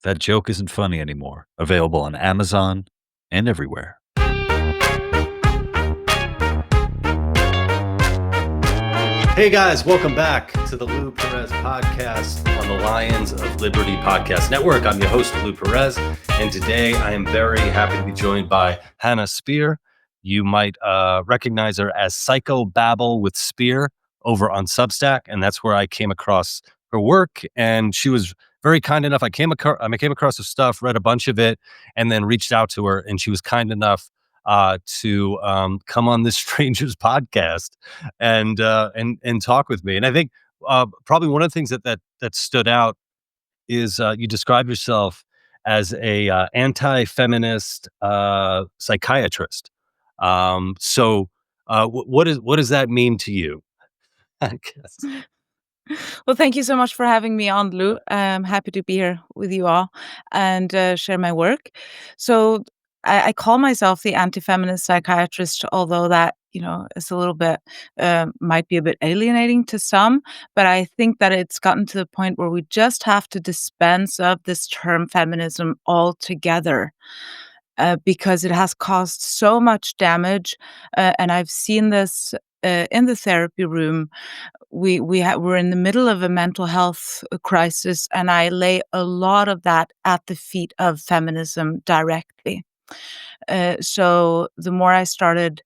That joke isn't funny anymore. Available on Amazon and everywhere. Hey guys, welcome back to the Lou Perez podcast on the Lions of Liberty Podcast Network. I'm your host, Lou Perez, and today I am very happy to be joined by Hannah Spier. You might recognize her as Psychobabble with Spier over on Substack, and that's where I came across her work. And she was very kind enough. I came across her stuff, read a bunch of it, and then reached out to her, and she was kind enough to come on this Strangers podcast and talk with me. And I think probably one of the things that stood out is you describe yourself as a anti-feminist psychiatrist. What does that mean to you? I guess. Well, thank you so much for having me on, Lou. I'm happy to be here with you all and share my work. So I call myself the anti-feminist psychiatrist, although that, is a little bit, might be a bit alienating to some. But I think that it's gotten to the point where we just have to dispense of this term feminism altogether. Because it has caused so much damage, and I've seen this in the therapy room. We're in the middle of a mental health crisis, and I lay a lot of that at the feet of feminism directly. So the more I started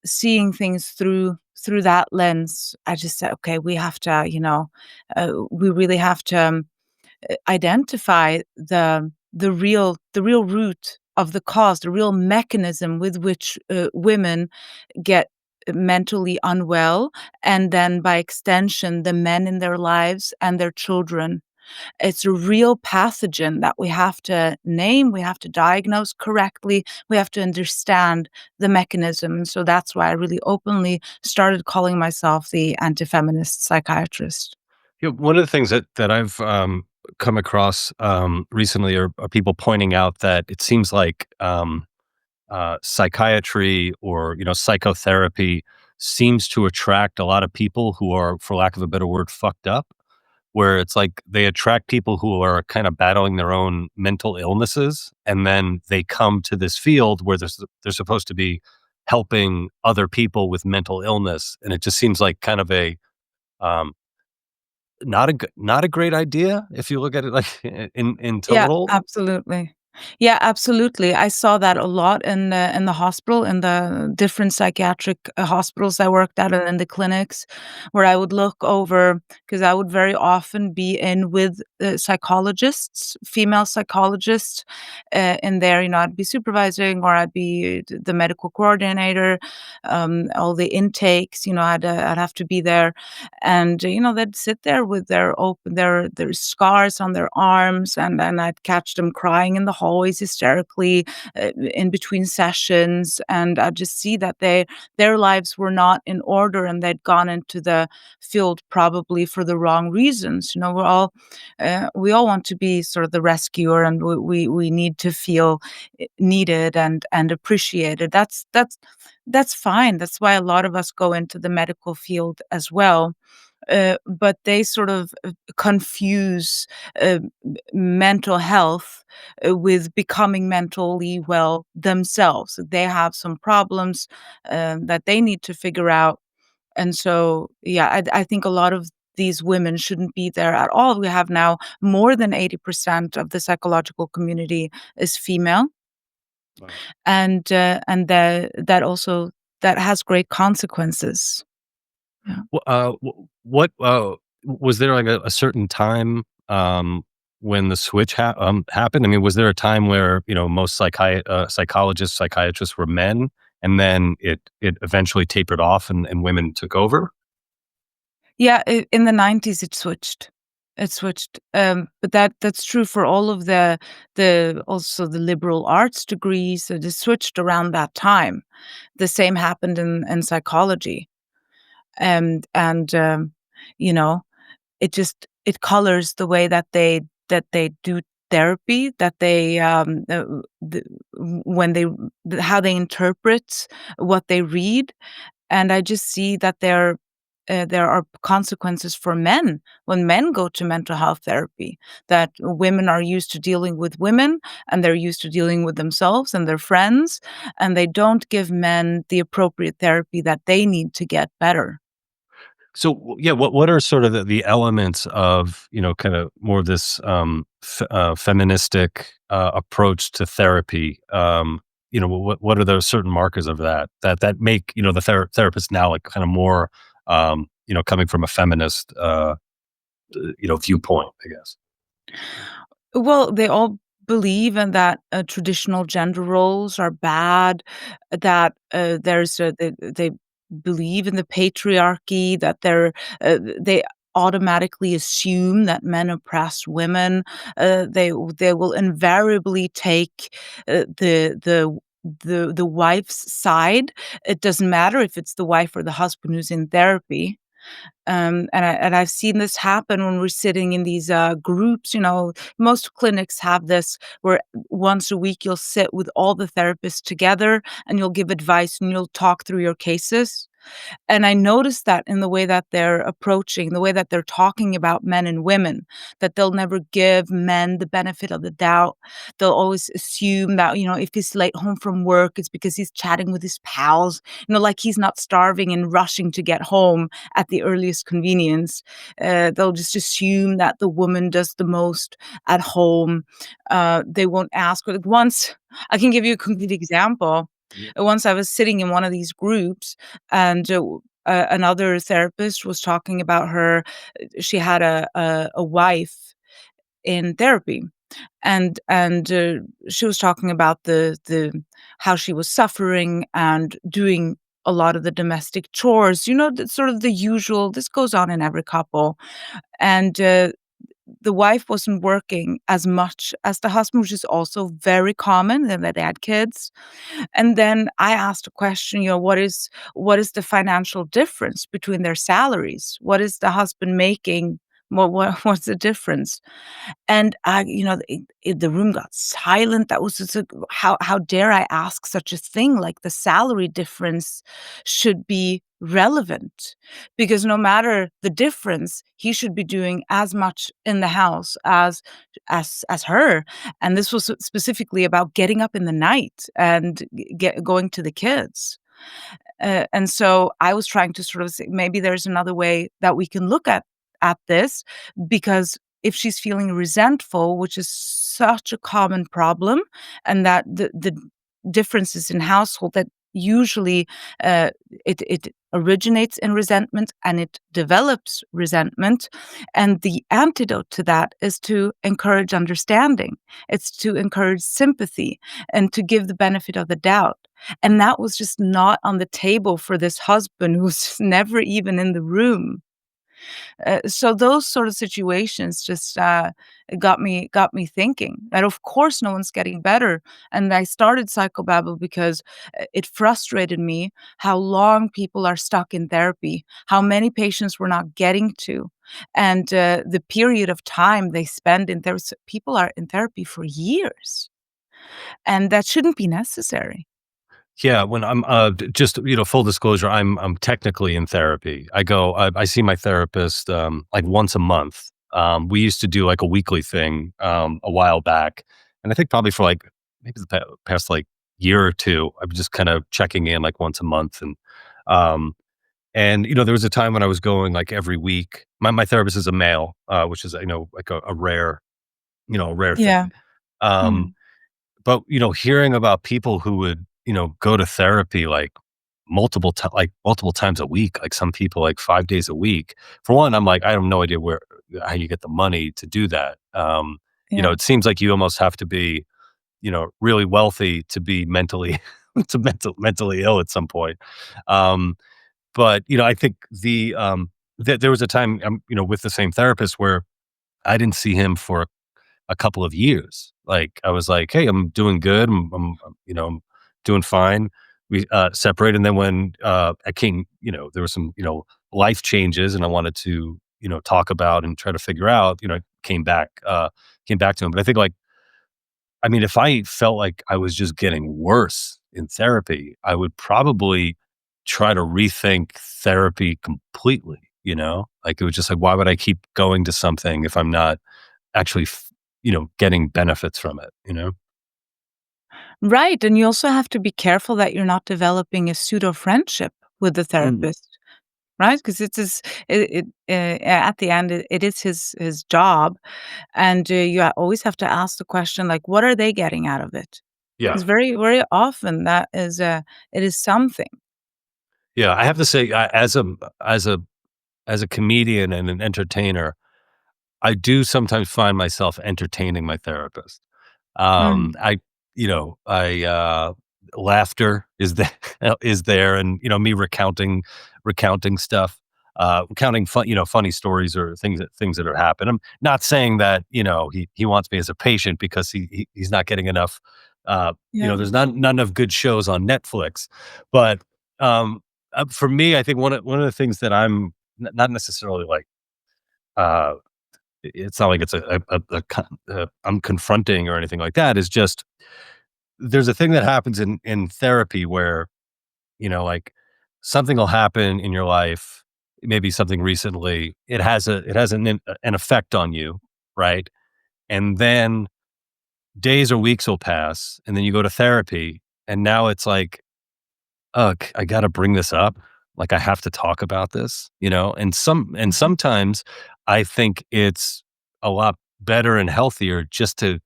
seeing things through that lens, I just said, okay, we have to, we really have to identify the real root of the cause, the real mechanism with which women get mentally unwell, and then by extension, the men in their lives and their children. It's a real pathogen that we have to name, we have to diagnose correctly, we have to understand the mechanism. And so that's why I really openly started calling myself the anti-feminist psychiatrist. One of the things that I've come across recently are people pointing out that it seems like psychiatry or psychotherapy seems to attract a lot of people who are, for lack of a better word, fucked up. Where it's like they attract people who are kind of battling their own mental illnesses, and then they come to this field where they're supposed to be helping other people with mental illness, and it just seems like kind of a um, not a great idea if you look at it like in Yeah, total. absolutely. Yeah, absolutely. I saw that a lot in the hospital, in the different psychiatric hospitals I worked at, and in the clinics, where I would look over, because I would very often be in with psychologists, female psychologists, in there. I'd be supervising, or I'd be the medical coordinator, all the intakes. I'd have to be there, and they'd sit there with their scars on their arms, and then I'd catch them crying in the hallways hysterically in between sessions, and I'd just see that their lives were not in order, and they'd gone into the field probably for the wrong reasons. We all want to be sort of the rescuer, and we need to feel needed and appreciated. That's fine. That's why a lot of us go into the medical field as well. But they sort of confuse mental health with becoming mentally well themselves. They have some problems that they need to figure out. And so, yeah, I think a lot of these women shouldn't be there at all. We have now more than 80% of the psychological community is female, Wow. that has great consequences. Yeah. What was there like a certain time when the switch happened? I mean, was there a time where most psychologists, psychiatrists were men, and then it eventually tapered off and women took over? Yeah, in the 90s it switched. It switched. But that's true for all of the liberal arts degrees. It just switched around that time. The same happened in psychology. And you know, it colors the way that they do therapy, that they when they how they interpret what they read. And I just see that there are consequences for men when men go to mental health therapy, that women are used to dealing with women, and they're used to dealing with themselves and their friends, and they don't give men the appropriate therapy that they need to get better. So yeah, what are sort of the elements of kind of more of this feministic approach to therapy? What are those certain markers of that make the therapist now like kind of more coming from a feminist viewpoint, I guess. Well, they all believe in that traditional gender roles are bad, that they believe in the patriarchy, that they automatically assume that men oppress women. They will invariably take the wife's side. It doesn't matter if it's the wife or the husband who's in therapy. I've seen this happen when we're sitting in these groups. Most clinics have this where once a week you'll sit with all the therapists together and you'll give advice and you'll talk through your cases. And I noticed that in the way that they're approaching, the way that they're talking about men and women, that they'll never give men the benefit of the doubt. They'll always assume that, if he's late home from work, it's because he's chatting with his pals, like he's not starving and rushing to get home at the earliest convenience. They'll just assume that the woman does the most at home. They won't ask. Like once, I can give you a concrete example. Mhm. Once I was sitting in one of these groups, and another therapist was talking about her. She had a wife in therapy, and she was talking about the how she was suffering and doing a lot of the domestic chores. Sort of the usual. This goes on in every couple, and the wife wasn't working as much as the husband, which is also very common, and that they had kids. And then I asked a question, what is the financial difference between their salaries? What is the husband making? What's the difference? And the room got silent. That was just how dare I ask such a thing? Like the salary difference should be relevant, because no matter the difference, he should be doing as much in the house as her. And this was specifically about getting up in the night and going to the kids. And so I was trying to sort of say, maybe there's another way that we can look at this, because if she's feeling resentful, which is such a common problem, and that the differences in household that usually it originates in resentment and it develops resentment, and the antidote to that is to encourage understanding. It's to encourage sympathy and to give the benefit of the doubt. And that was just not on the table for this husband who was never even in the room. So those sort of situations just got me thinking that of course no one's getting better. And I started Psychobabble because it frustrated me how long people are stuck in therapy, how many patients we're not getting to, and the period of time they spend in therapy. People are in therapy for years, and that shouldn't be necessary. Yeah, when I'm just full disclosure, I'm technically in therapy. I see my therapist like once a month. We used to do like a weekly thing a while back, and I think probably for like maybe the past like year or two, I'm just kind of checking in like once a month, um and there was a time when I was going like every week. My therapist is a male, which is like a rare a rare Yeah. thing. Um, Mhm. but, hearing about people who would, go to therapy like multiple times a week, like some people like 5 days a week. For one, I'm like, I have no idea how you get the money to do that. Yeah. It seems like you almost have to be, really wealthy to be mentally mentally ill at some point. Um, but, I think there was a time, with the same therapist where I didn't see him for a couple of years. Like, I was like, "Hey, I'm doing good. I'm doing fine." We, separated, and then when, I came there were some, life changes, and I wanted to, talk about and try to figure out, came back to him. But I think, like, I mean, if I felt like I was just getting worse in therapy, I would probably try to rethink therapy completely, you know? Like, it was just like, why would I keep going to something if I'm not actually, getting benefits from it, you know? Right, and you also have to be careful that you're not developing a pseudo friendship with the Mm. therapist, right? Because it's his at the end, it is his job, and, always have to ask the question, like, what are they getting out of it? Yeah. Because very, very often that is, it is something. Yeah, I have to say, as a as a comedian and an entertainer, I do sometimes find myself entertaining my therapist. Mm, I I laughter is there is there, and me recounting stuff, recounting funny stories or things that have happened. I'm not saying that he wants me as a patient because he's not getting enough. yeah, There's not enough good shows on Netflix, but um, for me, I think one of the things that I'm not necessarily like. Uh, it's not like it's I'm confronting or anything like that. It's just there's a thing that happens in therapy where, like, something will happen in your life, maybe something recently, it has an effect on you, right? And then days or weeks will pass, and then you go to therapy, and now it's like, "Ugh, I gotta bring this up. Like, I have to talk about this," and mhm, sometimes I think it's a lot better and healthier just to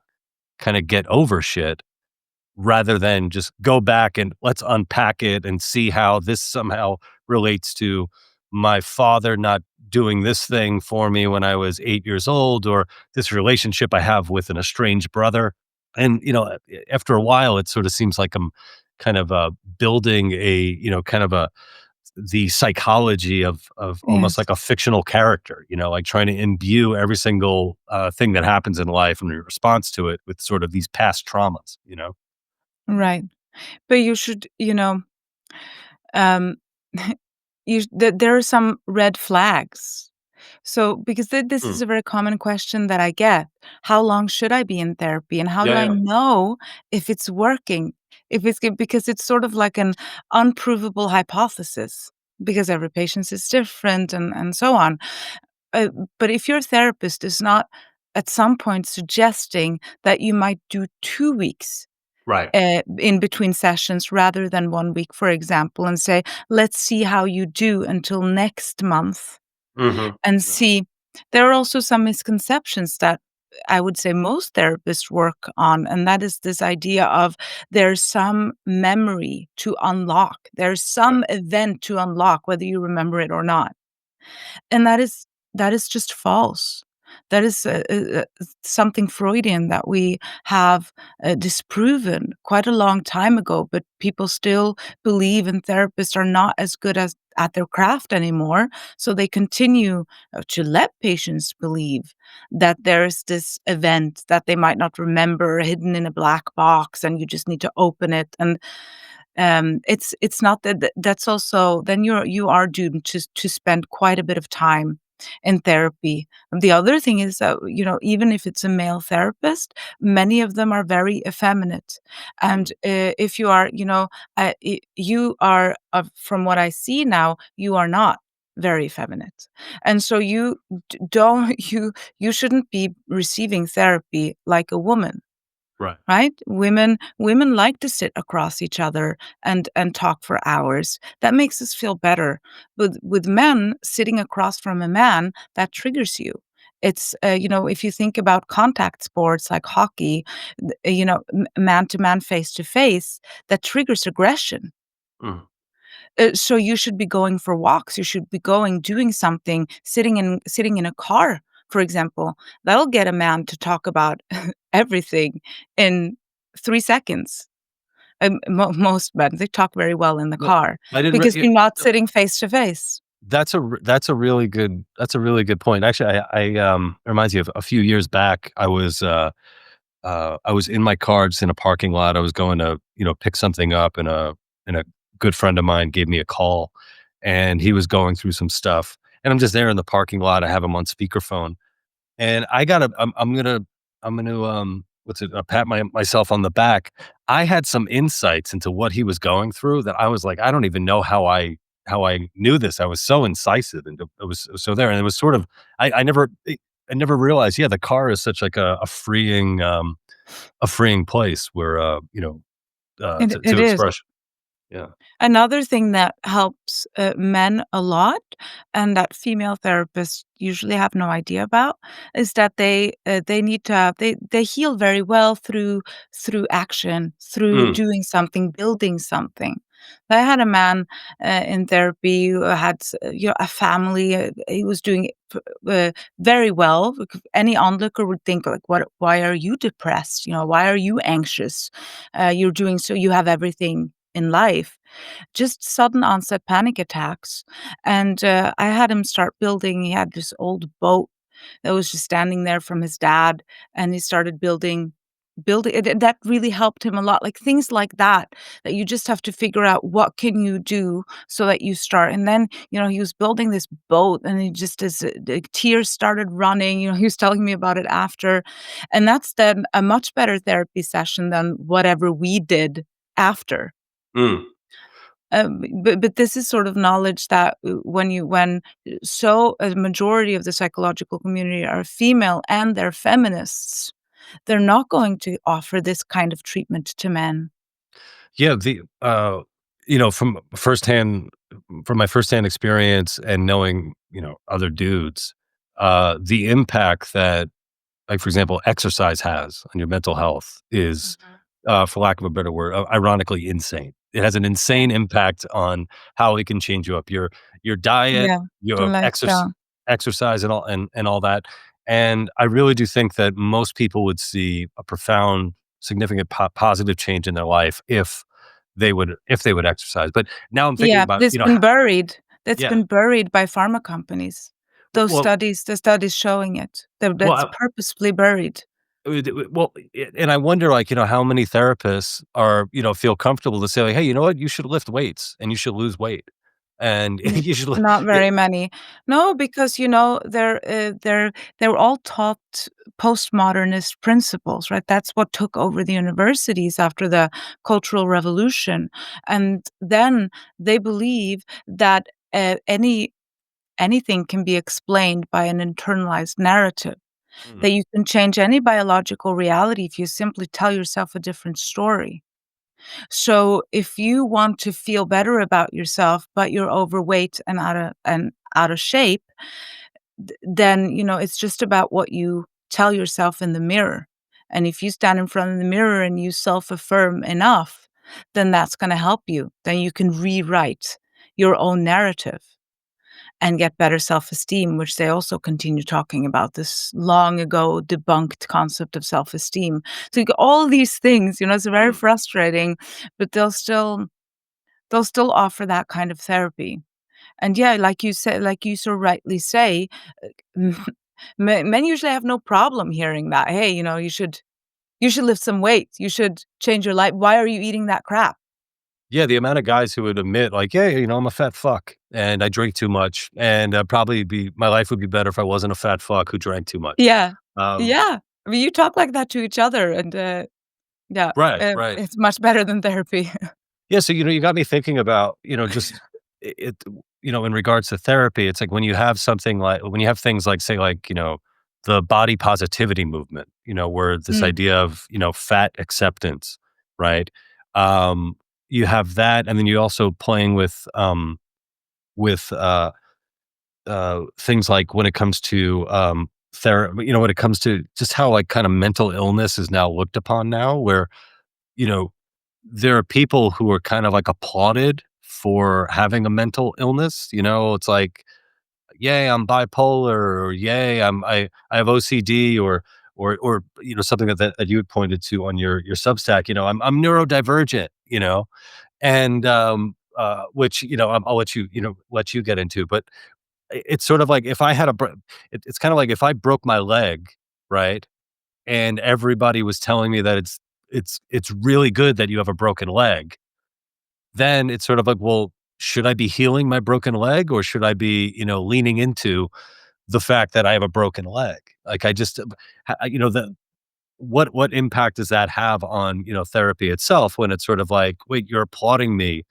kinda get over shit rather than just go back and let's unpack it and see how this somehow relates to my father not doing this thing for me when I was 8 years old, or this relationship I have with an estranged brother. And, after a while, it sort of seems like I'm kind of, building kind of the psychology of almost yes, like a fictional character, like trying to imbue every single, thing that happens in life and your response to it with sort of these past traumas, you know? right. But you should, um, there are some red flags. So, because this Mm. is a very common question that I get. How long should I be in therapy, and how Yeah, do I yeah. know if it's working? If it's g Because it's sort of like an unprovable hypothesis, because every patient is different and so on. Uh, but if your therapist is not at some point suggesting that you might do 2 weeks Right. in between sessions rather than 1 week, for example, and say, "Let's see how you do until next month," Mhm. and Yeah. see. There are also some misconceptions that I would say most therapists work on, and that is this idea of there's some memory to unlock. There's Right. some event to unlock, whether you remember it or not. And that is just false. That is, something Freudian that we have, disproven quite a long time ago, but people still believe and therapists are not as good as at their craft anymore, so they continue, to let patients believe that there's this event that they might not remember hidden in a black box, and you just need to open it, and it's not that's also then you are doomed to spend quite a bit of time in therapy. The other thing is that, even if it's a male therapist, many of them are very effeminate. And, if you are, you are, from what I see now, you are not very effeminate. And so you don't you shouldn't be receiving therapy like a woman. Right. Right? Women like to sit across each other and talk for hours. That makes us feel better. With men, sitting across from a man, that triggers you. It's, if you think about contact sports like hockey, man to man, face to face, that triggers aggression. Mhm. So you should be going for walks, you should be doing something, sitting in a car, for example. That'll get a man to talk about everything in 3 seconds. Most men, they talk very well in the Well, car I didn't because re you're not sitting face to face. that's a really good point. Actually, reminds you of a few years back, I was in my car just in a parking lot. I was going to, pick something up, and a good friend of mine gave me a call, and he was going through some stuff, and I'm just there in the parking lot. I have him on speakerphone, and I'm gonna pat myself on the back. I had some insights into what he was going through that I was like, I don't even know how I knew this. I was so incisive and it was so there, and it was sort of I never realized. Yeah, the car is such like a freeing place where It to is. express. Yeah. Another thing that helps, men a lot, and that female therapists usually have no idea about, is that they need to have they heal very well through action, through Mm, doing something, building something. I had a man, in therapy who had a family, he was doing it very well. Any onlooker would think, like, "What? Why are you depressed? Why are you anxious? You're doing so you have everything in life." Just sudden onset panic attacks. And I had him start building. He had this old boat that was just standing there from his dad, and he started building it. That really helped him a lot. Like things like that, that you just have to figure out what can you do so that you start. And then, he was building this boat, and he just as the tears started running, he was telling me about it after. And that's then a much better therapy session than whatever we did after. mm. But this is sort of knowledge that when so a majority of the psychological community are female and they're feminists, they're not going to offer this kind of treatment to men. Yeah, from my firsthand experience and knowing, other dudes, the impact that, like, for example, exercise has on your mental health is, Mhm. for lack of a better word, ironically insane. It has an Yeah. insane impact on how it can change you up. Your diet, Yeah, the your lifestyle. exercise and all that. And I really do think that most people would see a profound, significant positive change in their life if they would exercise. But now I'm thinking Yeah, about, but it's been buried. That's yeah. been buried by pharma companies. Well, The studies showing it. That's well, purposefully buried. and I wonder, like, how many therapists feel comfortable to say, like, "Hey, you know what? You should lift weights and you should lose weight, and N you should." Not Yeah. very many. No, because, they were all taught postmodernist principles, right? That's what took over the universities after the Cultural Revolution, and then they believe that, anything can be explained by an internalized narrative, Mm, that you can change any biological reality if you simply tell yourself a different story. So if you want to feel better about yourself, but you're overweight and out of shape, then, it's just about what you tell yourself in the mirror. And if you stand in front of the mirror and you self-affirm enough, then that's gonna help you. Then you can rewrite your own narrative and get better self-esteem, which they also continue talking about, this long ago debunked concept of self-esteem. So you get all these things, it's very mm. frustrating, but they'll still offer that kind of therapy. And yeah, like you said, like you so rightly say, men usually have no problem hearing that. Hey, you should lift some weights. You should change your life. Why are you eating that crap? Yeah, the amount of guys who would admit, like, "Yeah, I'm a fat fuck, and I drink too much, and probably be my life would be better if I wasn't a fat fuck who drank too much." Yeah, Um, yeah. I mean, you talk like that to each other, and yeah, right, right. it's much better than therapy. Yeah, so, you got me thinking about, just in regards to therapy, it's like when you have things like, say, like, the body positivity movement, where this Mm, idea of, fat acceptance, right? Um, you have that, and then you also playing with things like when it comes to therapy, when it comes to just how, like, kind of mental illness is now looked upon now, where, you know, there are people who are kind of like applauded for having a mental illness. It's like, "Yay, I'm bipolar," or "Yay, I have OCD," or something that you had pointed to on your Substack. I'm neurodivergent. And which I'll let you get into, but it's sort of like if I had it's kind of like if I broke my leg, right? And everybody was telling me that it's really good that you have a broken leg. Then it's sort of like, well, should I be healing my broken leg, or should I be, leaning into the fact that I have a broken leg? Like, I just, what impact does that have on, therapy itself when it's sort of like, wait, you're applauding me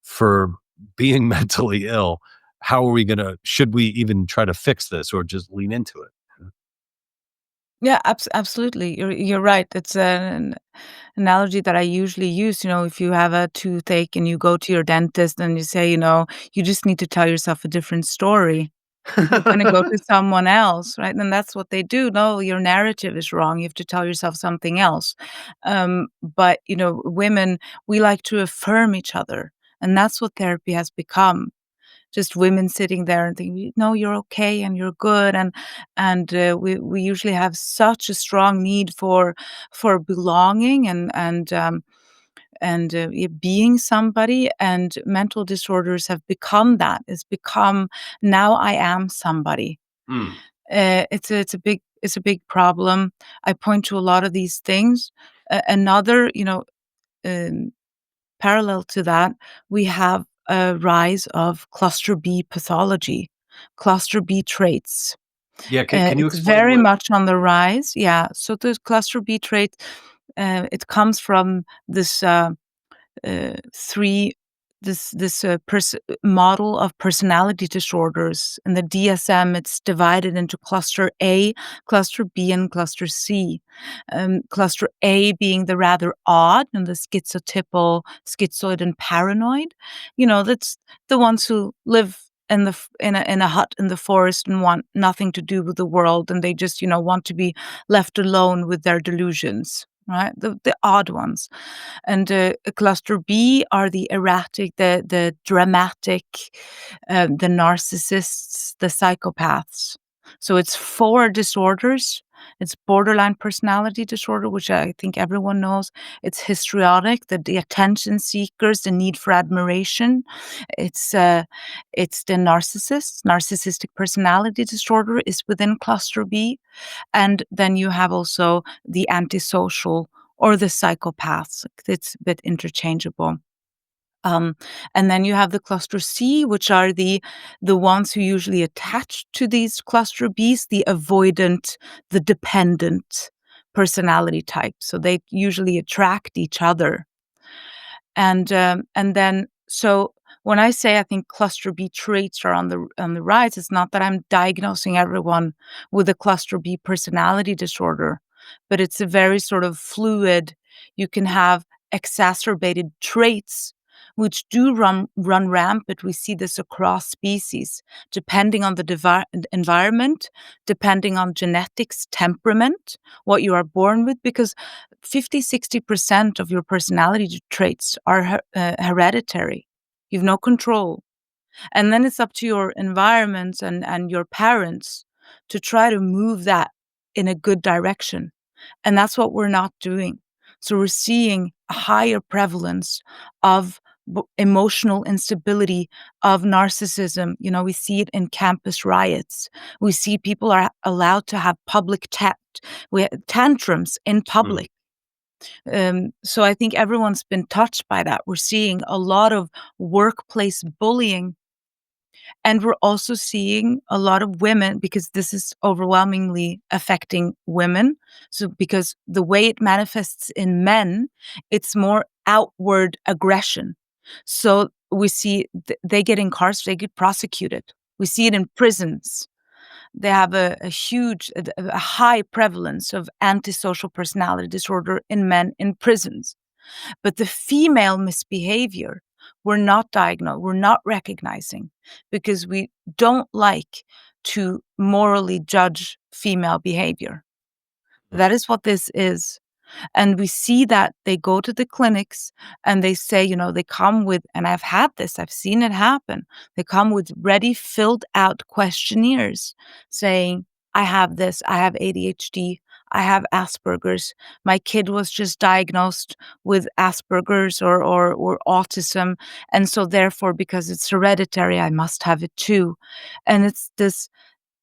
for being mentally ill? How are we gonna should we even try to fix this or just lean into it? Yeah, absolutely. You're right. It's an analogy that I usually use. If you have a toothache and you go to your dentist and you say, you just need to tell yourself a different story. You're gonna go to someone else, right? And that's what they do. No, your narrative is wrong. You have to tell yourself something else. But women, we like to affirm each other, and that's what therapy has become. Just women sitting there and thinking, "No, you're okay and you're good," and we usually have such a strong need for belonging and being somebody, and mental disorders have become that. It's become, now I am somebody. Mm. It's a big problem. I point to a lot of these things. Another, um, parallel to that, we have a rise of cluster B pathology, cluster B traits. Yeah, can you It's explain very what much on the rise. Yeah. So the cluster B trait, it comes from this three this model of personality disorders. In the DSM, it's divided into cluster A, cluster B, and cluster C. Cluster A being the rather odd and the schizotypal, schizoid, and paranoid. That's the ones who live in a hut in the forest and want nothing to do with the world, and they just want to be left alone with their delusions. Right, the odd ones. And cluster B are the erratic, the dramatic, the narcissists, the psychopaths. So it's four disorders. It's borderline personality disorder, which I think everyone knows. It's histrionic, the attention seekers, the need for admiration. It's uh, it's the narcissists. Narcissistic personality disorder is within cluster B, and then you have also the antisocial or the psychopaths. It's a bit interchangeable. Um, and then you have the cluster C, which are the ones who usually attach to these cluster Bs, the avoidant, the dependent personality type. So they usually attract each other. And then so when I say I think cluster B traits are on the rise, it's not that I'm diagnosing everyone with a cluster B personality disorder, but it's a very sort of fluid. You can have exacerbated traits which do run rampant. We see this across species, depending on the environment, depending on genetics, temperament, what you are born with, because 50-60% of your personality traits are hereditary. You've no control. And then it's up to your environment and your parents to try to move that in a good direction. And that's what we're not doing. So we're seeing a higher prevalence of emotional instability, of narcissism. We see it in campus riots. We see people are allowed to have public tantrums in Mm. public. So I think everyone's been touched by that. We're seeing a lot of workplace bullying, and we're also seeing a lot of women, because this is overwhelmingly affecting women. So because the way it manifests in men, it's more outward aggression. So we see they get incarcerated, they get prosecuted. We see it in prisons. They have a huge, a high prevalence of antisocial personality disorder in men in prisons. But the female misbehavior, we're not we're not recognizing, because we don't like to morally judge female behavior. Mm. That is what this is. And we see that they go to the clinics and they say, they come with, and I've had this, I've seen it happen. They come with ready filled out questionnaires saying, I have this, I have ADHD, I have Asperger's. My kid was just diagnosed with Asperger's or autism. And so therefore, because it's hereditary, I must have it too. And it's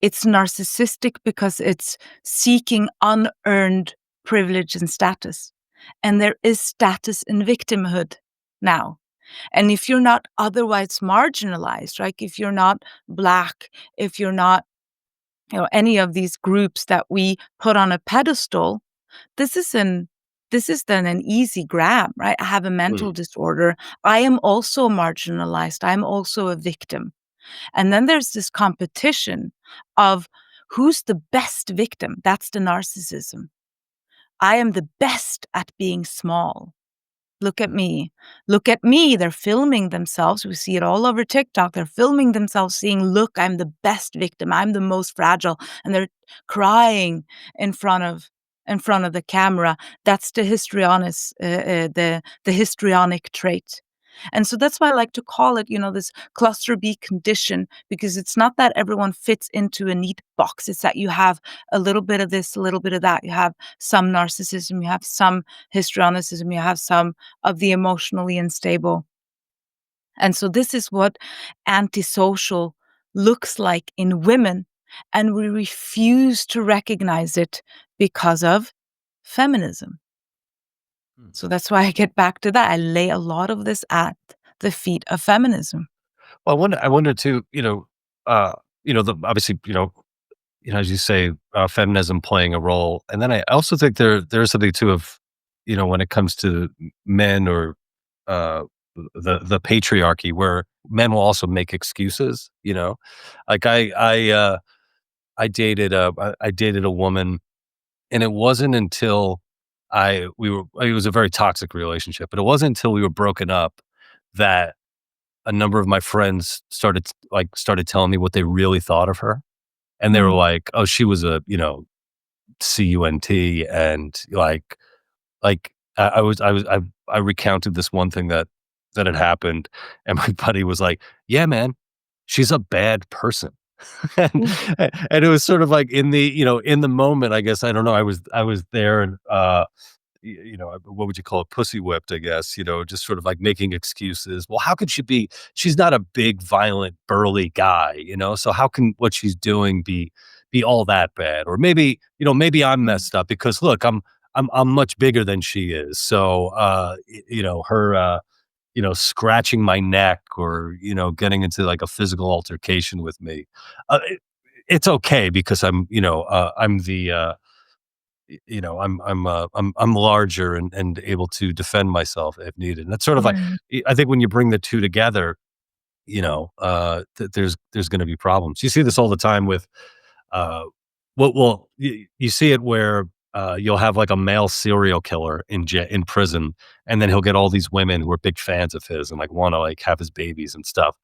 narcissistic because it's seeking unearned privilege and status. And there is status in victimhood now. And if you're not otherwise marginalized, right? If you're not Black, if you're not, any of these groups that we put on a pedestal, this is an this is then an easy grab, right? I have a mental Mm. disorder. I am also marginalized. I'm also a victim. And then there's this competition of who's the best victim. That's the narcissism. I am the best at being small. Look at me. Look at me. They're filming themselves. We see it all over TikTok. They're filming themselves saying, "Look, I'm the best victim. I'm the most fragile." And they're crying in front of the camera. That's the the histrionic trait. And so that's why I like to call it, this cluster B condition, because it's not that everyone fits into a neat box. It's that you have a little bit of this, a little bit of that. You have some narcissism, you have some histrionicism, you have some of the emotionally unstable. And so this is what antisocial looks like in women, and we refuse to recognize it because of feminism. Mm. So that's why I get back to that. I lay a lot of this at the feet of feminism. Well, I wonder too, the obviously, as you say, feminism playing a role. And then I also think there's something too of, when it comes to men or uh, the patriarchy, where men will also make excuses. Like I dated a woman, and it wasn't until it was a very toxic relationship, but it wasn't until we were broken up that a number of my friends started telling me what they really thought of her. And they were Mm, like, "Oh, she was a, cunt," and I recounted this one thing that had happened, and my buddy was like, "Yeah, man, she's a bad person." And mm, and it was sort of like in the moment, I guess, I don't know, I was there, and, what would you call it? Pussy whipped, I guess, just sort of like making excuses. Well, how could she be? She's not a big, violent, burly guy, so how can what she's doing be all that bad? Or maybe I'm mm. messed up because look, I'm much bigger than she is. So, her, scratching my neck or, getting into like a physical altercation with me. It's okay because I'm the, I'm larger and able to defend myself if needed. And that's sort of like, Right. I think when you bring the two together, there's going to be problems. You see this all the time with, uh, you see it where, you'll have like a male serial killer in prison, and then he'll get all these women who are big fans of his and like want to like have his babies and stuff.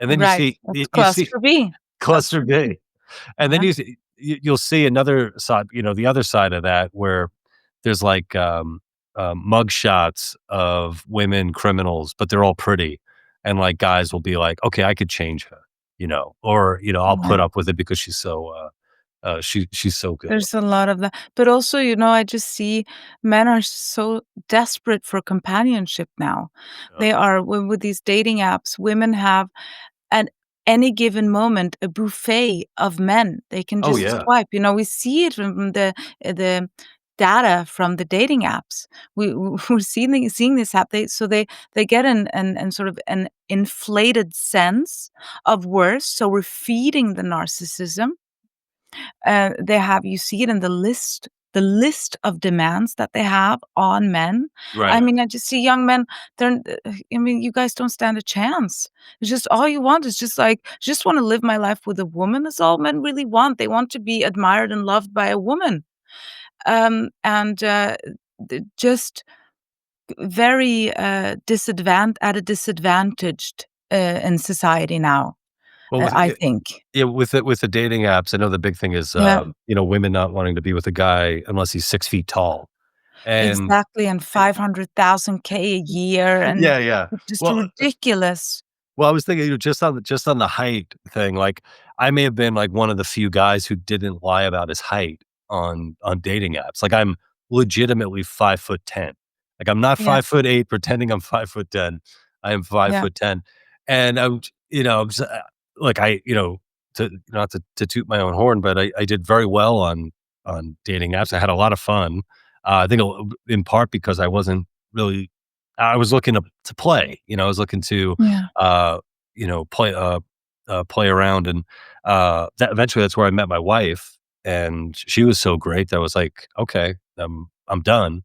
And then Right. That's you see cluster B. cluster Cluster B. B. And then Yeah. you'll see another side, the other side of that where there's like, mug shots of women criminals, but they're all pretty. And like guys will be like, okay, I could change her, or, I'll put Right. up with it because she's so, she's so good There's a looking. lot of that. But also, I just see men are so desperate for companionship now. Uh, They are with these dating apps, women have at any given moment a buffet of men. They can oh just yeah. swipe. We see it from the data from the dating apps. We're seeing this happen. They get an sort of an inflated sense of worth. So we're feeding the narcissism. They have you see it in the list of demands that they have on men. I Right. mean, I just see young men, they're I mean, you guys don't stand a chance. It's just all you want is just like, "Just wanna live my life with a woman." That's all men really want. They want to be admired and loved by a woman. And, just very, at a disadvantaged, in society now, Well, I think. yeah, with the dating apps, I know the big thing is, Yeah. women not wanting to be with a guy unless he's 6 feet tall. And Exactly, and 500,000 a year, and yeah, yeah. just Well, ridiculous. I was thinking, just on the height thing, like, I may have been, like, one of the few guys who didn't lie about his height on dating apps. Like, I'm legitimately 5'10". Like, I'm not Yeah, 5'8" pretending I'm 5'10". I am five yeah, foot 10. And I'm I'm s like, to not to toot my own horn, but I did very well on dating apps. I had a lot of fun. I think in part because I was looking to play, I was looking to, yeah. uh, play around, and, that eventually that's where I met my wife, and she was so great that I was like, "Okay, I'm done.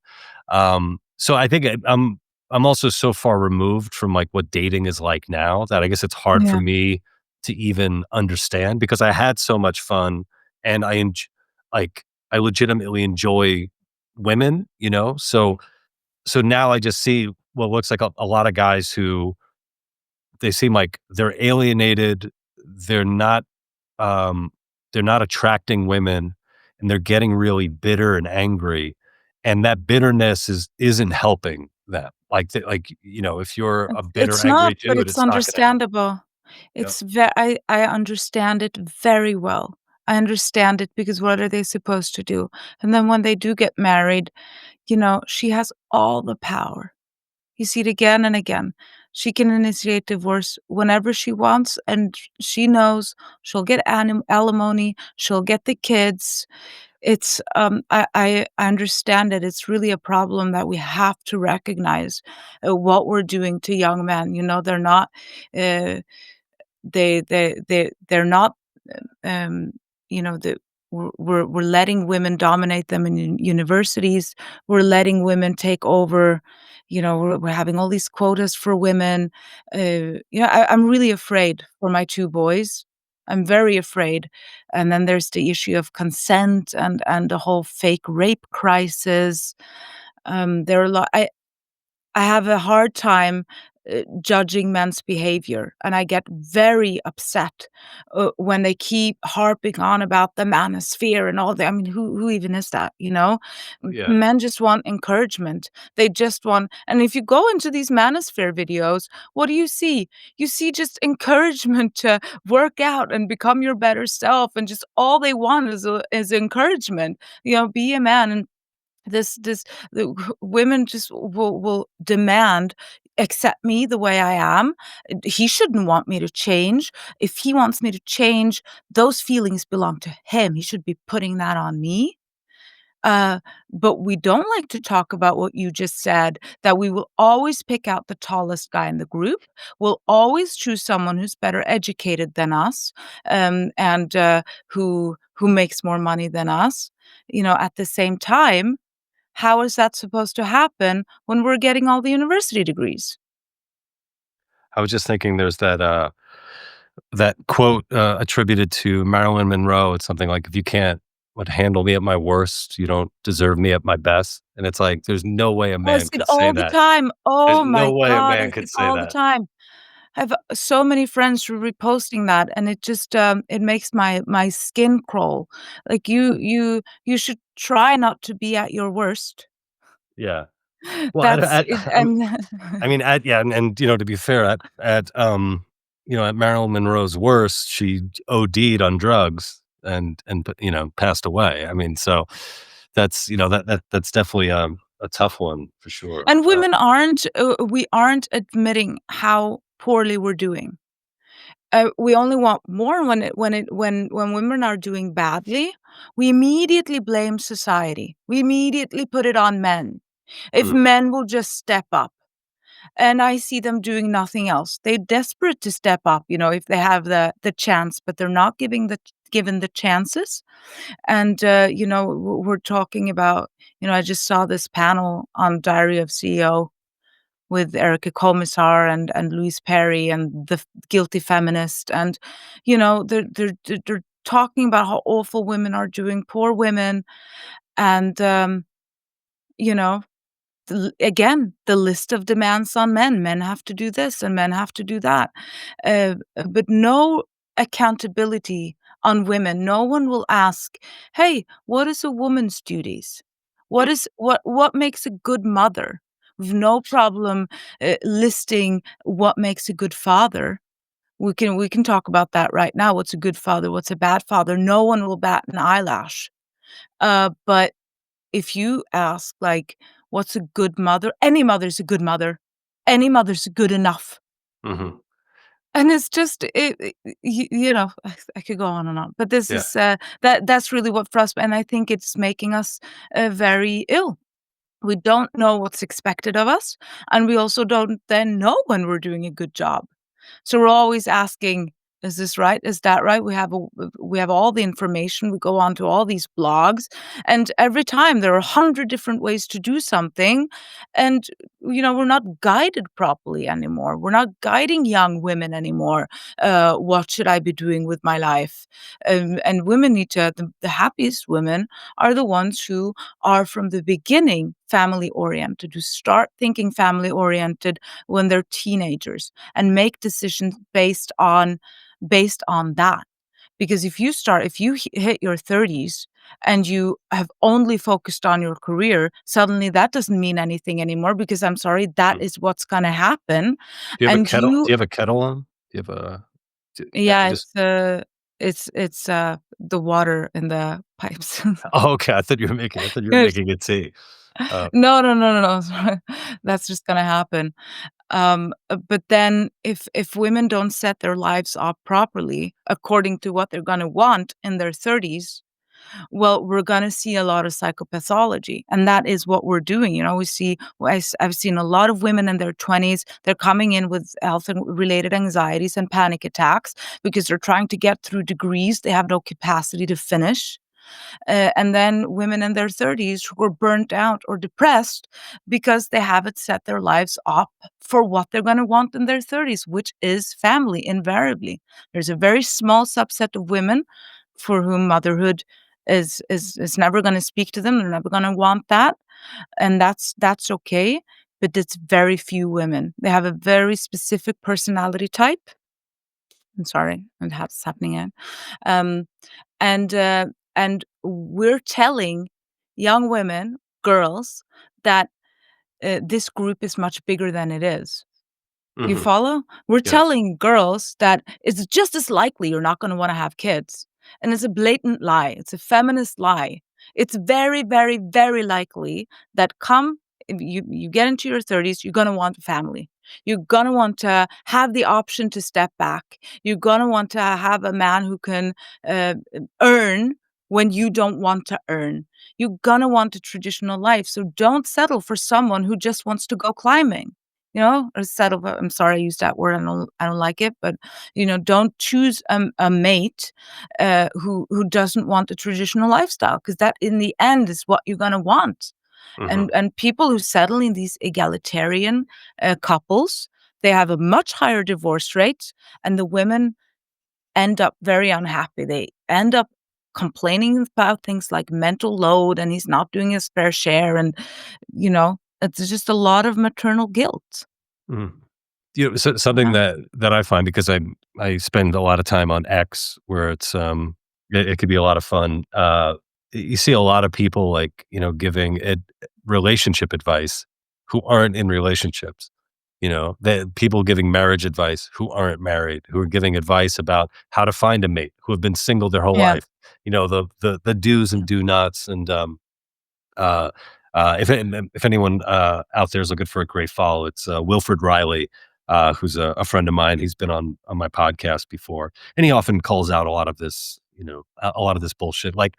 So I think I'm also so far removed from like what dating is like now that I guess it's hard for Yeah. me to even understand because I had so much fun and like I legitimately enjoy women, you know? So now I just see what looks like a lot of guys who they seem like they're alienated, they're not um, they're not attracting women, and they're getting really bitter and angry, and that bitterness isn't helping them. If you're a bitter, It's not, angry but dude, it's it's not gonna help. understandable. Yeah, I understand it very well. I understand it because what are they supposed to do? And then when they do get married, she has all the power. You see it again and again. She can initiate divorce whenever she wants, and she knows she'll get alimony, she'll get the kids. I understand that it's really a problem that we have to recognize, what we're doing to young men. They're not, uh, they're not, um, the we're letting women dominate them in universities. We're letting women take over. We're having all these quotas for women. I'm really afraid for my 2 boys. I'm very afraid. And then there's the issue of consent and the whole fake rape crisis. There are a lot I have a hard time, judging men's behavior, and I get very upset, when they keep harping on about the manosphere and all that. I mean, who even is that, you know? yeah. Men just want encouragement. They just want, and if you go into these manosphere videos, what do you see? You see just encouragement to work out and become your better self, and just all they want is encouragement. Be a man, and this the women just will demand, "Accept me the way I am." He shouldn't want me to change. If he wants me to change, those feelings belong to him. He should be putting that on me. Uh, but we don't like to talk about what you just said, that we will always pick out the tallest guy in the group. We'll always choose someone who's better educated than us, and who makes more money than us. At the same time, how is that supposed to happen when we're getting all the university degrees? I was just thinking there's that quote, attributed to Marilyn Monroe. It's something like, "If you can't handle me at my worst, you don't deserve me at my best." And it's like, there's no way a Oh, I man see it could say all the that. time. There's Oh no my way a god, I man see could it say all the that. time. I have so many friends who reposting that, and it just, it makes my skin crawl. Like, you should try not to be at your worst. Yeah. Well, That's it, and I mean, to be fair, at Marilyn Monroe's worst, she OD'd on drugs and passed away. I mean, so that's definitely, a tough one for sure. and women aren't, we aren't admitting how poorly we're doing. We only want more when women are doing badly, we immediately blame society. We immediately put it on men. If Mhm. men will just step up, and I see them doing nothing else. They're desperate to step up, if they have the chance, but they're not given the chances. And we're talking about, I just saw this panel on Diary of CEO with Erica Komisar and Louise Perry and the guilty feminist, and they're talking about how awful women are doing, poor women, and you know again, the list of demands on men. Men have to do this and men have to do that. But no accountability on women. No one will ask, "Hey, what is a woman's duties? What makes a good mother?" We've no problem listing what makes a good father. We can talk about that right now. What's a good father? What's a bad father? No one will bat an eyelash. But if you ask, like, "What's a good mother?" Any mother's a good mother. Any mother's good enough. Mhm. And it's just I could go on and on, but this Yeah. is, that's really what frustrates, and I think it's making us, very ill. We don't know what's expected of us, and we also don't then know when we're doing a good job. So we're always asking, Is this right? Is that right? We have all the information. We go on to all these blogs, and every time there are 100 different ways to do something, and, we're not guided properly anymore. We're not guiding young women anymore. What should I be doing with my life? And women need to the happiest women are the ones who are from the beginning family-oriented, who start thinking family-oriented when they're teenagers and make decisions based on that. Because if you hit your 30s and you have only focused on your career, suddenly that doesn't mean anything anymore because I'm sorry, that Mm. is what's gonna happen. Do you have a And kettle? Do you you have a kettle on? Do you have a Yeah, just it's the water in the pipes. Oh, okay, I thought you were Yes. making a tea. Uh, No, no, no, no, no, sorry. That's just gonna happen. But then if women don't set their lives up properly according to what they're gonna want in their 30s, well, we're gonna see a lot of psychopathology, and that is what we're doing. We see I've seen a lot of women in their 20s, they're coming in with health and related anxieties and panic attacks because they're trying to get through degrees they have no capacity to finish. And then women in their 30s who are burnt out or depressed because they haven't set their lives up for what they're going to want in their 30s, which is family invariably. There's a very small subset of women for whom motherhood is never going to speak to them. They're never going to want that, and that's okay. But it's very few women. They have a very specific personality type. I'm sorry, and that's happening again. Um, and we're telling young women, girls, that this group is much bigger than it is. You mhm, follow? We're yes. telling girls that it's just as likely you're not gonna wanna have kids, and it's a blatant lie, it's a feminist lie. It's very, very, very likely that if you get into your 30s, you're gonna want a family. You're gonna want to have the option to step back. You're gonna want to have a man who can, earn when you don't want to earn. You're gonna want a traditional life, so don't settle for someone who just wants to go climbing. Or settle for I'm sorry I used that word, I don't like it, but, don't choose a mate, who doesn't want a traditional lifestyle, because that in the end is what you're gonna want. Mhm, And people who settle in these egalitarian, couples, they have a much higher divorce rate, and the women end up very unhappy. They end up complaining about things like mental load, and he's not doing his fair share, and, it's just a lot of maternal guilt. mhm. Something Yeah. that I find because I spend a lot of time on X where it could be a lot of fun. You see a lot of people like, giving relationship advice who aren't in relationships. That people giving marriage advice who aren't married, who are giving advice about how to find a mate, who have been single their whole Yeah. life. The do's and do nots and uh, if anyone out there is looking for a great follow, it's Wilfred Riley, who's a friend of mine. He's been on my podcast before, and he often calls out a lot of this, a lot of this bullshit, like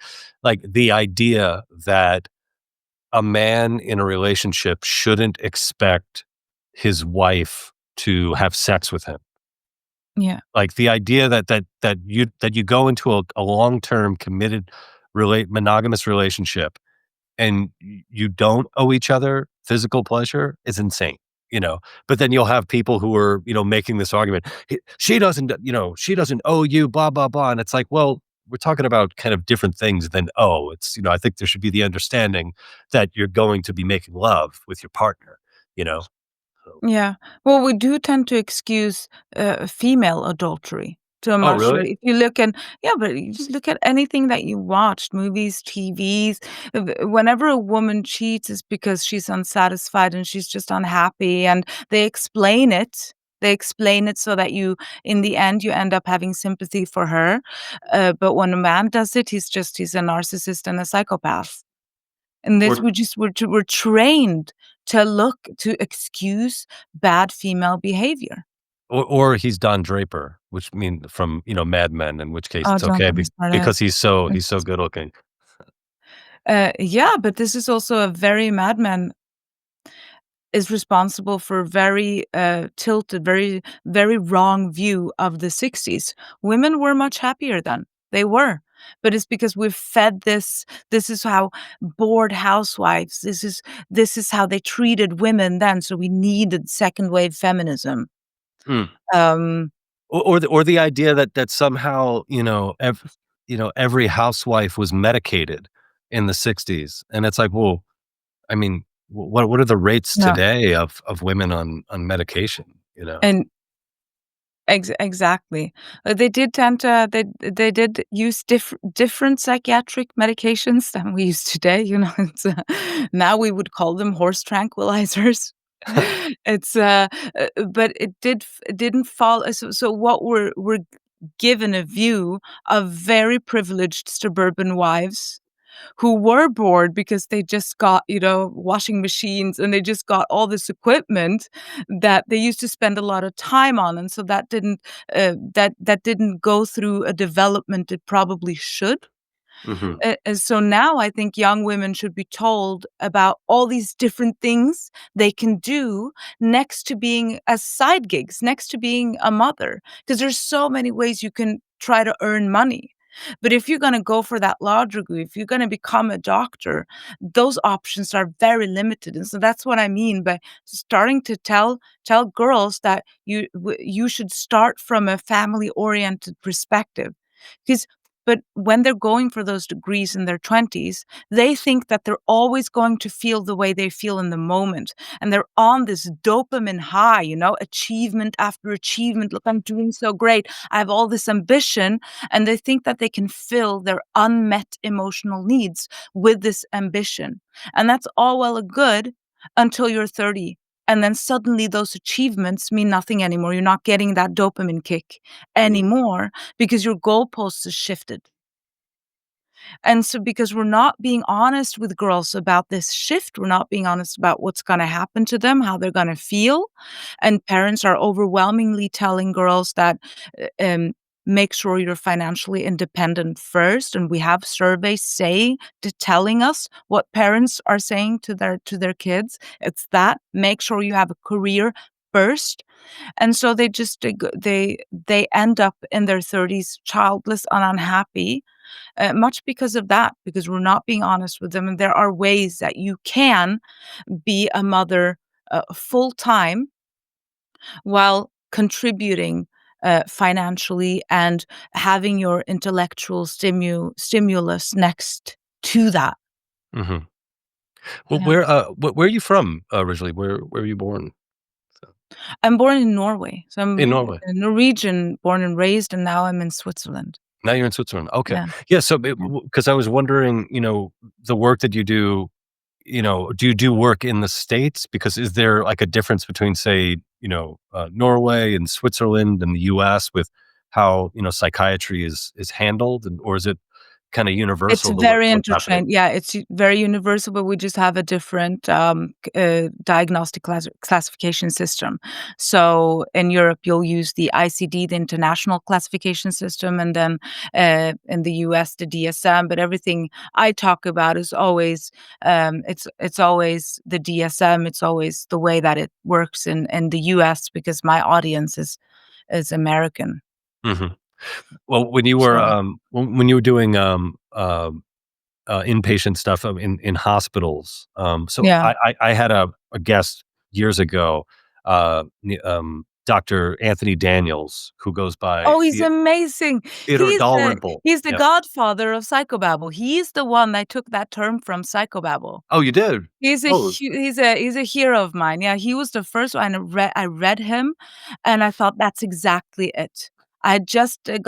the idea that a man in a relationship shouldn't expect his wife to have sex with him. Yeah. Like the idea that you go into a long term committed monogamous relationship and you don't owe each other physical pleasure is insane, you know? But then you'll have people who are, making this argument, she doesn't owe you, blah, blah, blah." And it's like, well, we're talking about kind of different things than, I think there should be the understanding that you're going to be making love with your partner, you know? So Yeah. Well, we do tend to excuse, female adultery to a Oh, much really? if you look at yeah, but you just look at anything that you watched, movies, TVs. Whenever a woman cheats, it's because she's unsatisfied and she's just unhappy, and they explain it. They explain it so that in the end, you end up having sympathy for her. But when a man does it, he's a narcissist and a psychopath. And this Or we're trained to excuse bad female behavior. or he's Don Draper, which mean from, Mad Men, in which case Oh, it's don't okay get me started. because he's so It's good looking. yeah, but this is also a very Mad Men is responsible for very tilted, very, very wrong view of the 60s. Women were much happier then. They were. But it's because we've fed this is how bored housewives, this is how they treated women then, so we needed second wave feminism. Mm. Um, Or the idea that somehow, every housewife was medicated in the 60s, and it's like, well, I mean, what are the rates yeah, today of women on medication, you know? and exactly. They did tend to they did use different psychiatric medications than we use today, it's, now we would call them horse tranquilizers. It's, but it didn't fall so what we're given a view of very privileged suburban wives who were bored because they just got, washing machines and they just got all this equipment that they used to spend a lot of time on, and so that didn't go through a development it probably should. Mhm, And so now I think young women should be told about all these different things they can do next to being as side gigs, next to being a mother, because there's so many ways you can try to earn money. But if you're gonna go for that law degree, if you're gonna become a doctor, those options are very limited, and so that's what I mean by starting to tell girls that you should start from a family-oriented perspective. Because but when they're going for those degrees in their 20s, they think that they're always going to feel the way they feel in the moment. And they're on this dopamine high, achievement after achievement. Look, I'm doing so great. I have all this ambition. And they think that they can fill their unmet emotional needs with this ambition. And that's all well and good until you're 30. And then suddenly those achievements mean nothing anymore. You're not getting that dopamine kick mm, anymore because your goalposts has shifted. And so because we're not being honest with girls about this shift, we're not being honest about what's gonna happen to them, how they're gonna feel, and parents are overwhelmingly telling girls that, make sure you're financially independent first, and we have surveys telling us what parents are saying to their kids. It's that, make sure you have a career first, and so they end up in their 30s childless and unhappy, much because of that, because we're not being honest with them. And there are ways that you can be a mother full time while contributing financially and having your intellectual stimulus next to that. mhm. Well, Yeah. where are you from originally? Where were you born? So I'm born in Norway, so in I'm Norway. a Norwegian born and raised, and now I'm in Switzerland. Now you're in Switzerland. Okay. Yeah. Yeah, so Yeah. because I was wondering, the work that you do, do you do work in the States? Because is there like a difference between, say, Norway and Switzerland and the US with how, psychiatry is handled, or is it kind of It's universal to very what's happening? intertrained. Yeah, it's very universal, but we just have a different, diagnostic classification system. So in Europe, you'll use the ICD, the International Classification System, and then, in the US, the DSM, but everything I talk about is always, it's always the DSM, it's always the way that it works in the US because my audience is American. Mhm. Well, when you were, So when you were doing, inpatient stuff, in hospitals. So yeah. I had a guest years ago, Dr. Anthony Daniels, who goes by Oh, he's amazing. Theodore Dalrymple. He's the Yeah. godfather of psychobabble. He's the one that took that term from psychobabble. Oh, you did? Oh, He's a hero of mine. Yeah, he was the first one. I read him, and I thought that's exactly it. I just had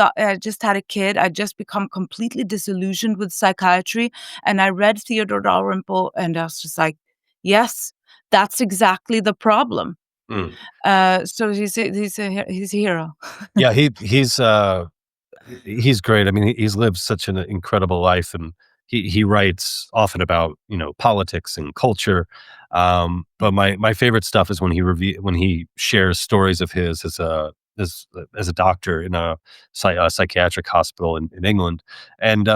a kid. I just become completely disillusioned with psychiatry, and I read Theodore Dalrymple, and I was just like, "Yes, that's exactly the problem." mm. So he's a hero. Yeah, he's great. I mean, he's lived such an incredible life, and he writes often about, politics and culture. But my favorite stuff is when he shares stories of his as a doctor in a psychiatric hospital in England. And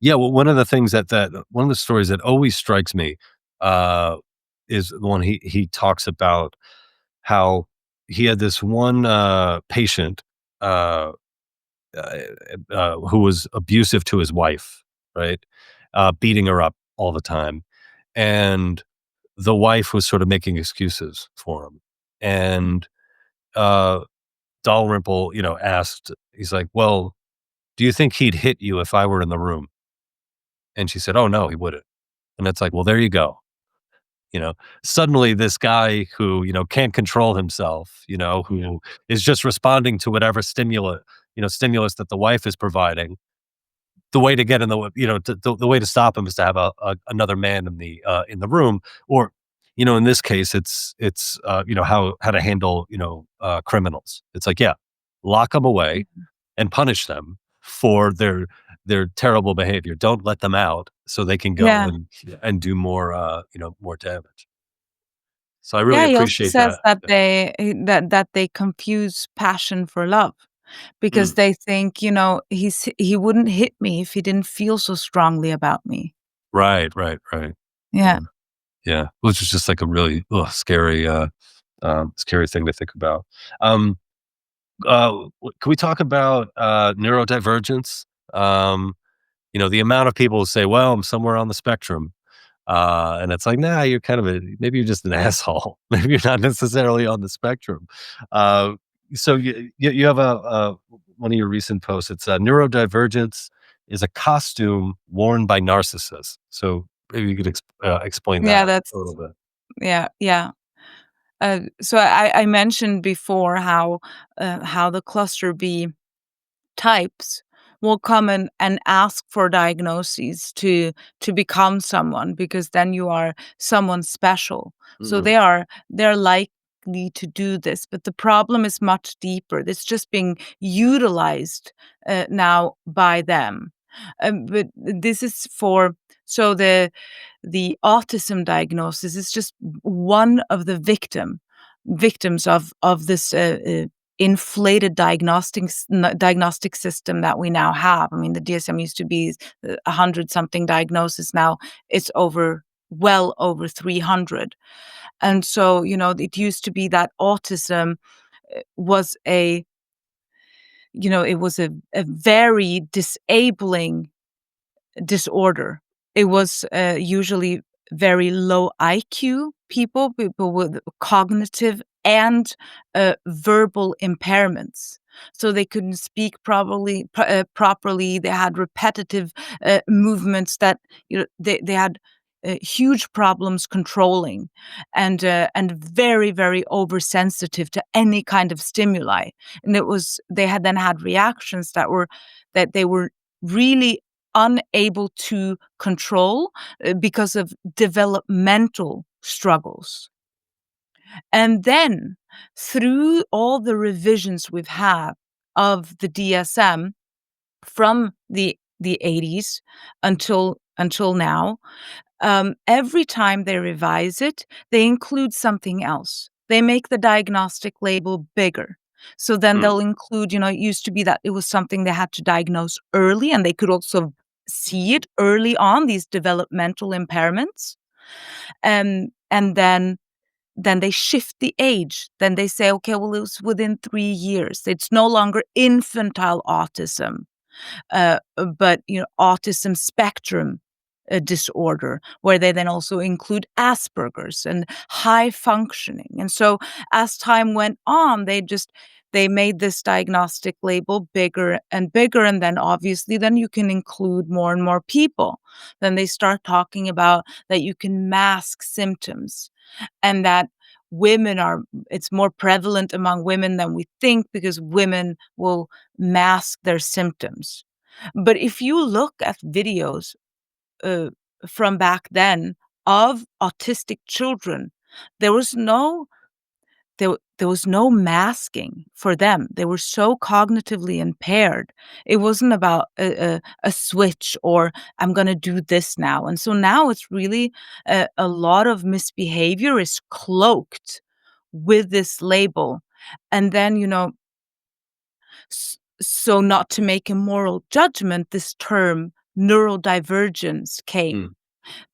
yeah, well, one of the things that one of the stories that always strikes me, uh, is the one he talks about how he had this one patient uh, who was abusive to his wife, right? Beating her up all the time. And the wife was sort of making excuses for him. And uh, Dalrymple, asked, he's like, well, do you think he'd hit you if I were in the room? And she said, oh, no, he wouldn't. And it's like, well, there you go. You know, suddenly this guy who, can't control himself, who is just responding to whatever stimulus that the wife is providing. The way to get in the way to stop him is to have another man in the room, or, in this case, it's how to handle, criminals. It's like, yeah, lock them away and punish them for their terrible behavior. Don't let them out so they can go Yeah. and do more damage. So I really Yeah, he also appreciate says that. that they confuse passion for love because Mm, they think, he wouldn't hit me if he didn't feel so strongly about me. right, right, right. Yeah. Yeah, yeah. Which is just like a really scary thing to think about. Um, can we talk about neurodivergence? Um, the amount of people who say, "Well, I'm somewhere on the spectrum," and it's like, nah, maybe you're just an asshole. Maybe you're not necessarily on the spectrum. Uh, so you have a one of your recent posts. It's neurodivergence is a costume worn by narcissists. So maybe you could explain Yeah, that that's a little bit. yeah, yeah. So I mentioned before how the cluster B types will come and ask for diagnoses to become someone because then you are someone special. So Mm, they're likely to do this, but the problem is much deeper. It's just being utilized now by them. But this is for so the autism diagnosis is just one of the victims of this inflated diagnostic system that we now have. I mean, the DSM used to be 100 something diagnoses. Now it's well over 300. And so, it used to be that autism was it was a very disabling disorder. It was usually very low IQ people with cognitive and verbal impairments. So they couldn't speak properly. They had repetitive movements that they had huge problems controlling, and very very oversensitive to any kind of stimuli. And they had then had reactions that they were really unable to control because of developmental struggles. And then through all the revisions we've had of the DSM from the 80s until now, every time they revise it, they include something else. They make the diagnostic label bigger. So then mm, they'll include, it used to be that it was something they had to diagnose early, and they could also see it early on, these developmental impairments. And then they shift the age. Then they say, okay, well, it was within 3 years. It's no longer infantile autism, but autism spectrum disorder, where they then also include Asperger's and high functioning. And so as time went on, they made this diagnostic label bigger and bigger, and then obviously then you can include more and more people. Then they start talking about that you can mask symptoms, and that it's more prevalent among women than we think because women will mask their symptoms. But if you look at videos uh, from back then of autistic children, there was no there was no masking for them. They were so cognitively impaired. It wasn't about a switch or I'm going to do this now. And so now it's really a lot of misbehavior is cloaked with this label. And then, so not to make a moral judgment, this term neurodivergence came. mm.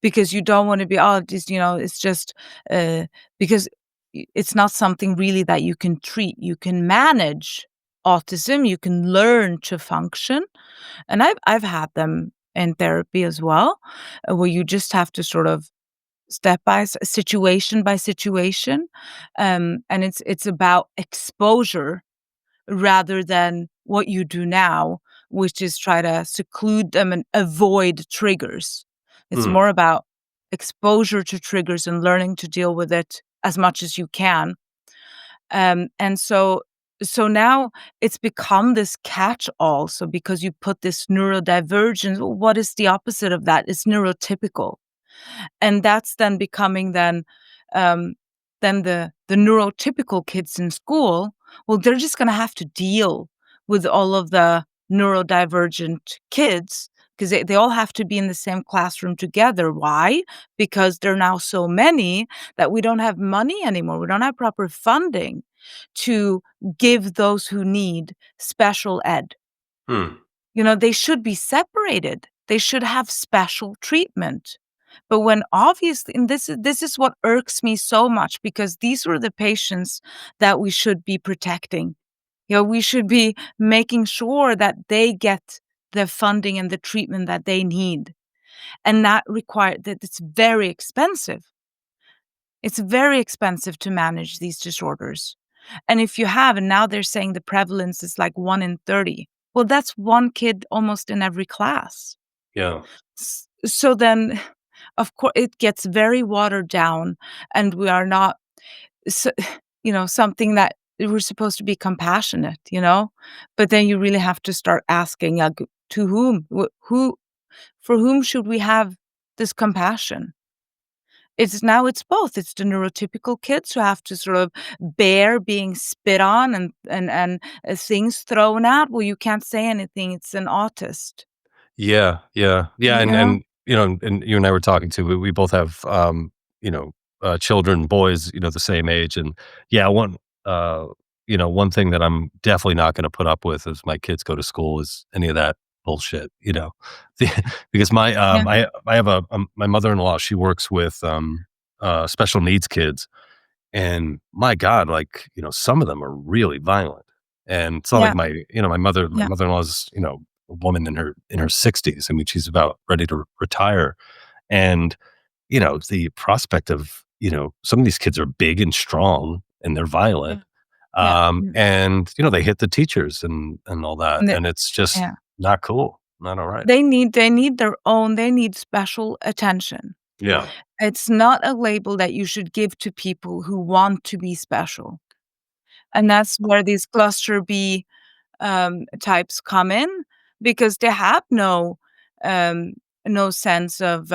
because you don't wanna be, "Oh, just, it's just," uh, because it's not something really that you can treat. You can manage autism, you can learn to function, and I've had them in therapy as well, where you just have to sort of situation by situation, and it's about exposure rather than what you do now, which is try to seclude them and avoid triggers. It's Mm, more about exposure to triggers and learning to deal with it as much as you can. And so now it's become this catch-all. So because you put this neurodivergence, what is the opposite of that? It's neurotypical. And that's then becoming um, then the neurotypical kids in school, well, they're just gonna have to deal with all of the neurodivergent kids because they all have to be in the same classroom together. Why? Because there are now so many that we don't have money anymore. We don't have proper funding to give those who need special ed. mm, They should be separated. They should have special treatment. But when obviously, and this is what irks me so much, because these were the patients that we should be protecting. We should be making sure that they get the funding and the treatment that they need. And that it's very expensive. It's very expensive to manage these disorders. And if you have, and now they're saying the prevalence is like 1 in 30. Well, that's one kid almost in every class. yeah, So then, of course, it gets very watered down, and we are not, s something that we're supposed to be compassionate. But then you really have to start asking, to whom? For whom should we have this compassion? It's both. It's the neurotypical kids who have to sort of bear being spit on and things thrown at. Well, you can't say anything. It's an autist, yeah, yeah, yeah, you and know? and you and I were talking too. We both have you know, children, boys, the same age, and yeah, uh, one thing that I'm definitely not going to put up with as my kids go to school is any of that bullshit. Because Yeah, I have my mother-in-law. She works with special needs kids, and my God, like, some of them are really violent. And it's not like yeah, my yeah, mother-in-law's, a woman in her 60s. I mean, she's about ready to retire. And, the prospect of, some of these kids are big and strong and they're yeah, violent. yeah, yeah. And, they hit the teachers and all that. And And it's just yeah. not cool. Not all right. They need special attention. Yeah. It's not a label that you should give to people who want to be special, and that's where these cluster B, types come in, because they have um, no sense of,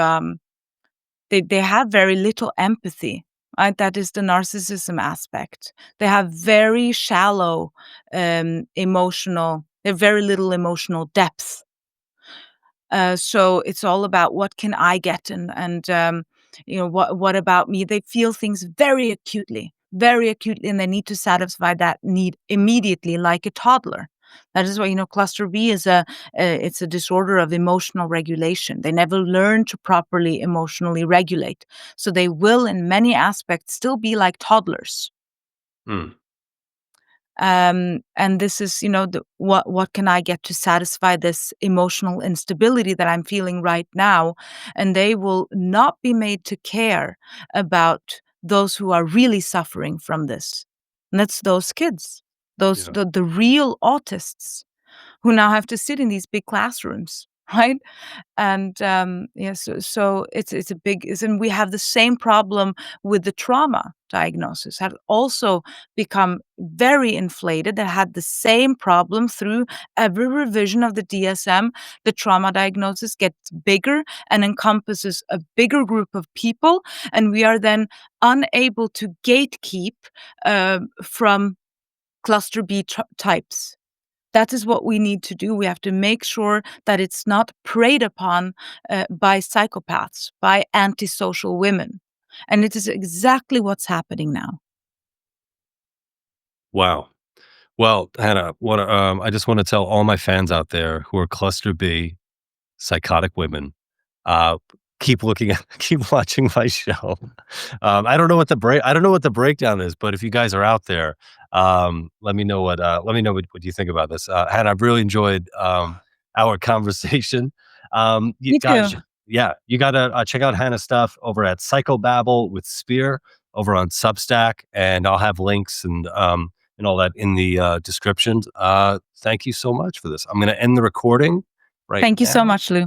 they have very little empathy, right? That is the narcissism aspect. They have very shallow, they have very little emotional depth. So it's all about what can I get, and what about me? They feel things very acutely, and they need to satisfy that need immediately, like a toddler. That is why cluster B is it's a disorder of emotional regulation. They never learn to properly emotionally regulate, so they will, in many aspects, still be like toddlers. Mm, And this is, what can I get to satisfy this emotional instability that I'm feeling right now? And they will not be made to care about those who are really suffering from this. And that's those kids, yeah. the real autists who now have to sit in these big classrooms, right? And, yeah, so it's a big is and we have the same problem with the trauma diagnosis, had also become very inflated. They had the same problem through every revision of the DSM. The trauma diagnosis gets bigger and encompasses a bigger group of people, and we are then unable to gatekeep, from cluster B types. That is what we need to do. We have to make sure that it's not preyed upon by psychopaths, by antisocial women. And it is exactly what's happening now. Wow. Well, Hannah, I just want to tell all my fans out there who are cluster B psychotic women, uh, keep watching my show. I don't know what the breakdown is, but if you guys are out there, let me know what you think about this. Hannah, I've really enjoyed our conversation. Me too. You gotta check out Hannah's stuff over at Psychobabble with Spier over on Substack, and I'll have links and all that in the description. Thank you so much for this. I'm going to end the recording right Thank you so now. much, Lou.